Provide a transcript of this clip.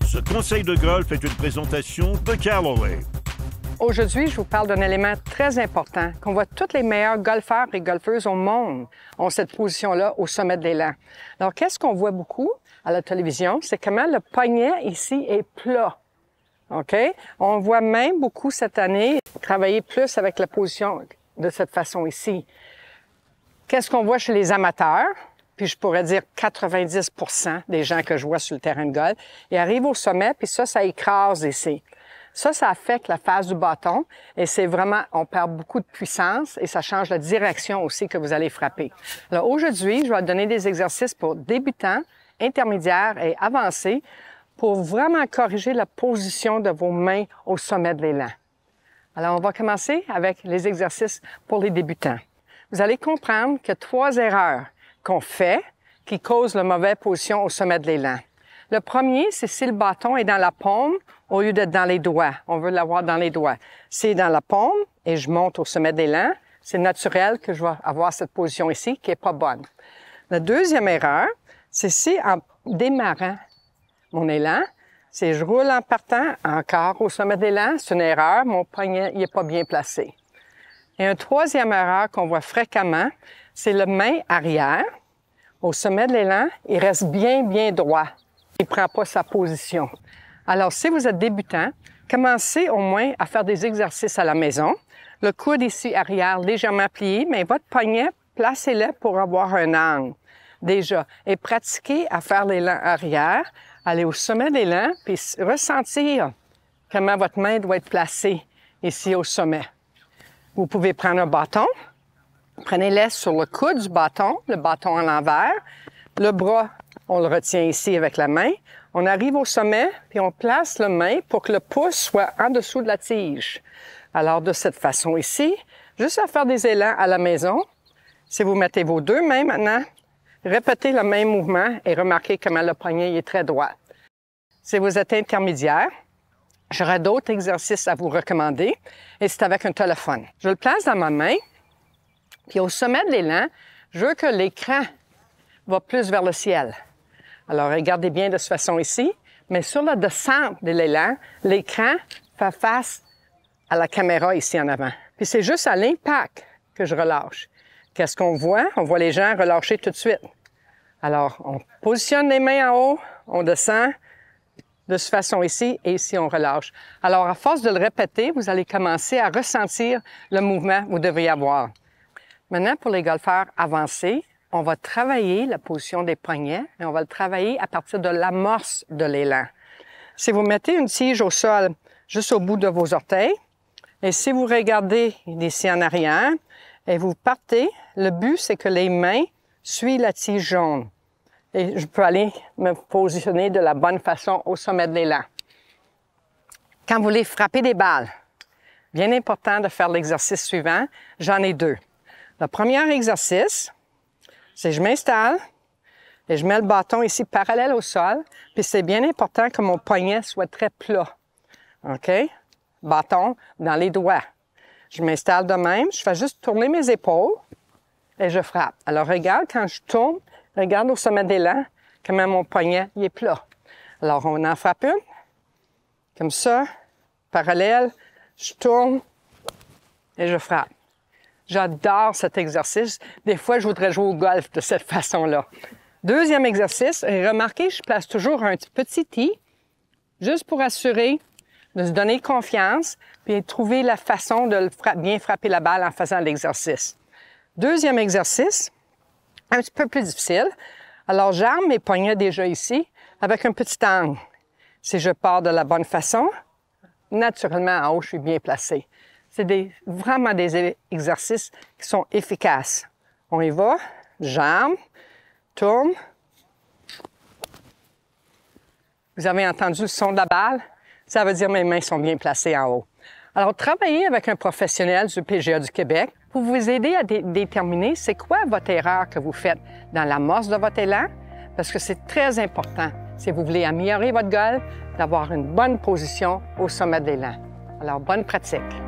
Ce conseil de golf est une présentation de Callaway. Aujourd'hui, je vous parle d'un élément très important qu'on voit tous les meilleurs golfeurs et golfeuses au monde ont cette position-là au sommet de l'élan. Alors, qu'est-ce qu'on voit beaucoup à la télévision? C'est comment le poignet ici est plat. OK? On voit même beaucoup cette année travailler plus avec la position de cette façon ici. Qu'est-ce qu'on voit chez les amateurs? Puis je pourrais dire 90% des gens que je vois sur le terrain de golf, ils arrivent au sommet, puis ça écrase ici. Ça affecte la face du bâton et c'est vraiment, on perd beaucoup de puissance et ça change la direction aussi que vous allez frapper. Alors aujourd'hui, je vais vous donner des exercices pour débutants, intermédiaires et avancés pour vraiment corriger la position de vos mains au sommet de l'élan. Alors on va commencer avec les exercices pour les débutants. Vous allez comprendre qu'il y a 3 erreurs qu'on fait qui causent la mauvaise position au sommet de l'élan. Le premier, c'est si le bâton est dans la paume au lieu d'être dans les doigts. On veut l'avoir dans les doigts. C'est dans la paume et je monte au sommet de l'élan. C'est naturel que je vais avoir cette position ici qui est pas bonne. La deuxième erreur, c'est si en démarrant mon élan, c'est je roule en partant encore au sommet de l'élan. C'est une erreur. Mon poignet il est pas bien placé. Et une troisième erreur qu'on voit fréquemment, c'est le main arrière. Au sommet de l'élan, il reste bien droit. Il ne prend pas sa position. Alors, si vous êtes débutant, commencez au moins à faire des exercices à la maison. Le coude ici arrière légèrement plié, mais votre poignet, placez-le pour avoir un angle déjà. Et pratiquez à faire l'élan arrière, aller au sommet de l'élan, puis ressentir comment votre main doit être placée ici au sommet. Vous pouvez prendre un bâton, prenez-le sur le coude du bâton, le bâton à l'envers, le bras, on le retient ici avec la main. On arrive au sommet, puis on place la main pour que le pouce soit en dessous de la tige. Alors, de cette façon ici, juste à faire des élans à la maison, si vous mettez vos 2 mains maintenant, répétez le même mouvement et remarquez comment le poignet est très droit. Si vous êtes intermédiaire, j'aurai d'autres exercices à vous recommander, et c'est avec un téléphone. Je le place dans ma main, puis au sommet de l'élan, je veux que l'écran va plus vers le ciel. Alors, regardez bien de cette façon ici, mais sur la descente de l'élan, l'écran fait face à la caméra ici en avant. Puis c'est juste à l'impact que je relâche. Qu'est-ce qu'on voit? On voit les gens relâcher tout de suite. Alors, on positionne les mains en haut, on descend de cette façon ici, et ici, on relâche. Alors, à force de le répéter, vous allez commencer à ressentir le mouvement que vous devez avoir. Maintenant, pour les golfeurs avancés, on va travailler la position des poignets et on va le travailler à partir de l'amorce de l'élan. Si vous mettez une tige au sol juste au bout de vos orteils, et si vous regardez d'ici en arrière et vous partez, le but, c'est que les mains suivent la tige jaune. Et je peux aller me positionner de la bonne façon au sommet de l'élan. Quand vous voulez frapper des balles, bien important de faire l'exercice suivant. J'en ai 2. Le premier exercice, c'est je m'installe et je mets le bâton ici parallèle au sol, puis c'est bien important que mon poignet soit très plat. OK? Bâton dans les doigts. Je m'installe de même, je fais juste tourner mes épaules et je frappe. Alors regarde, quand je tourne, regarde au sommet de l'élan, comment mon poignet il est plat. Alors on en frappe une, comme ça, parallèle, je tourne et je frappe. J'adore cet exercice. Des fois, je voudrais jouer au golf de cette façon-là. Deuxième exercice, remarquez, je place toujours un petit tee, juste pour assurer de se donner confiance, puis trouver la façon de bien frapper la balle en faisant l'exercice. Deuxième exercice, un petit peu plus difficile. Alors, j'arme mes poignets déjà ici, avec un petit angle. Si je pars de la bonne façon, naturellement, en haut, je suis bien placé. C'est vraiment des exercices qui sont efficaces. On y va, j'arme, tourne. Vous avez entendu le son de la balle? Ça veut dire que mes mains sont bien placées en haut. Alors, travaillez avec un professionnel du PGA du Québec pour vous aider à déterminer c'est quoi votre erreur que vous faites dans l'amorce de votre élan, parce que c'est très important, si vous voulez améliorer votre golf, d'avoir une bonne position au sommet de l'élan. Alors, bonne pratique!